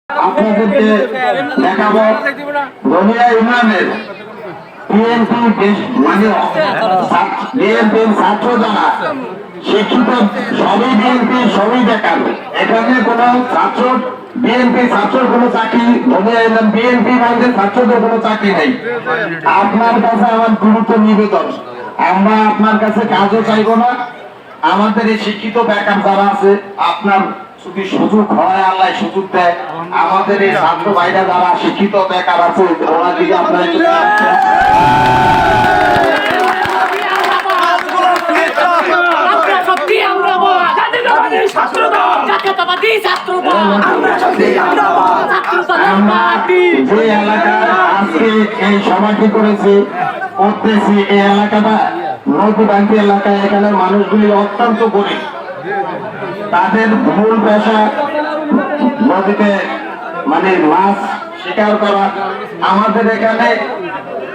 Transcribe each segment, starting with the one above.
আপনাদেরকে দেখাবো রমিয়া ইউনিয়নের বিএনপির ছাত্র যারা শিক্ষিত সবই বিএনপি সবই বেকার। এখানে কোন ছাত্র বিএনপি ছাত্র কোনো চাকরি রমিয়া ইউনিয়ন বিএনপি বাইরের ছাত্রদের কোনো চাকরি নেই। আপনার কাছে আমার গুরুত্ব নিবেদন, আমরা আপনার কাছে কাজও চাইবো না। আমাদের এই শিক্ষিত বেকার যারা আছে, আপনার যদি সুযোগ হয়, আল্লাহ সুযোগ দেয়, আমাদের এই ছাত্র ভাইরা যারা শিক্ষিত বেকার আছে ওরা দিকে আপনারা যে এলাকায় আজকে এই সমাধি করেছি করতেছি, এই এলাকাটা নদীবান্তি এলাকায়, এখানে মানুষগুলি অত্যন্ত গরিব। তাদের মূল পেশা নদীতে মানে মাছ শিকার করা। আমাদের এখানে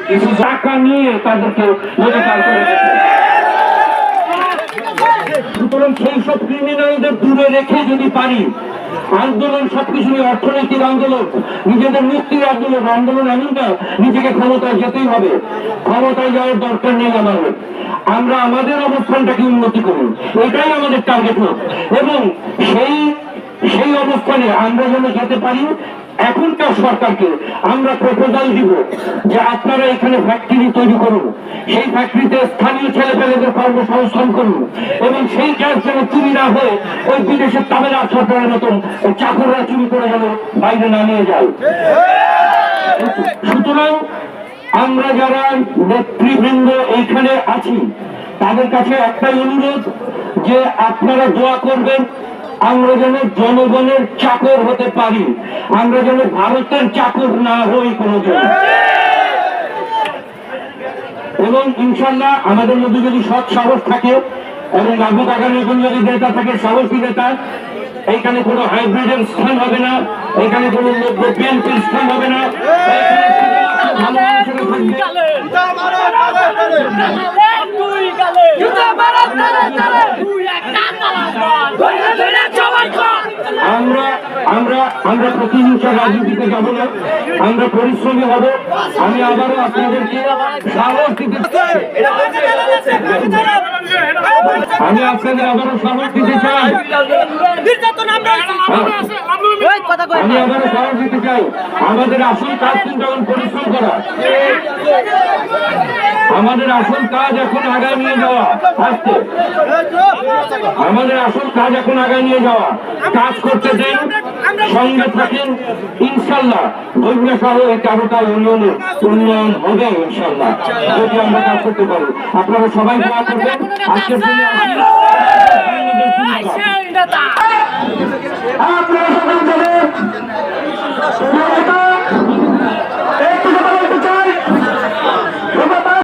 কিছু টাকা নিয়ে তাদেরকে নদী পার করে দিচ্ছে। সুতরাং সেই সব ক্রিমিনালদের দূরে রেখে যদি পারি, আন্দোলন সবকিছু অর্থনৈতিক আন্দোলন, নিজেদের মুক্তির আন্দোলন, আন্দোলন এমনটা নিজেকে ক্ষমতায় যেতেই হবে। ক্ষমতায় যাওয়ার দরকার নেই আমাদের, আমরা আমাদের অবস্থানটাকে উন্নতি করুন, এটাই আমাদের টার্গেট হোক। এবং সেই অবস্থানে আমরা যেন যেতে পারি, এখনকার সরকারকে আমরা প্রপোজাল দিব যে আপনারা এখানে ফ্যাক্টরি তৈরি করুন, সেই ফ্যাক্টরিতে স্থানীয় ছেলেপেলেদের কর্মসংস্থান করুন, এবং সেই গ্যাস যেন চুরি না হয়ে ওই বিদেশের তাবেলা সরকারের মতন চাকররা চুরি করে যেন বাইরে না নিয়ে যায়। সুতরাং আমরা যারা নেতৃবৃন্দ এইখানে আছি তাদের কাছে একটাই অনুরোধ যে আপনারা দোয়া করবেন আমরা যেন জনগণের চাকর হতে পারি, আমরা যেন ভারতের চাকর না হই কোনোদিন। এবং ইনশাল্লাহ আমাদের মধ্যে যদি সৎ সাহস থাকে এবং আবু কাকার নতুন যদি নেতা থাকে, সাহসী নেতা, এইখানে কোনো হাইব্রিডের স্থান হবে না, এখানে কোনো বিএনপির স্থান হবে না। আমরা প্রতিহিংসা রাজনীতিতে যাব না, আমরা পরিশ্রমী হব। আমি আবারও আপনাদেরকে সাহস দিতে চাই, আমি আপনাদের আবারও সাহস দিতে চাই, আমি আবারও সাহস দিতে চাই। আমাদের আসল কাজ কিন্তু এখন পরিশ্রম করা, আমাদের আসল কাজ এখন আগায় নিয়ে যাওয়া। আসতে আমাদের আসল কাজ এখন আগায় নিয়ে যাওয়া, কাজ করতে দেন, সঙ্গে থাকেন। ইনশাল্লাহ বগুড়া সহ এই 13টা ইউনিয়নের উন্নয়ন হবে ইনশাল্লাহ, যদি আমরা কাজ করতে পারি। আপনারা সবাই দোয়া করবেন। আজকের দিনে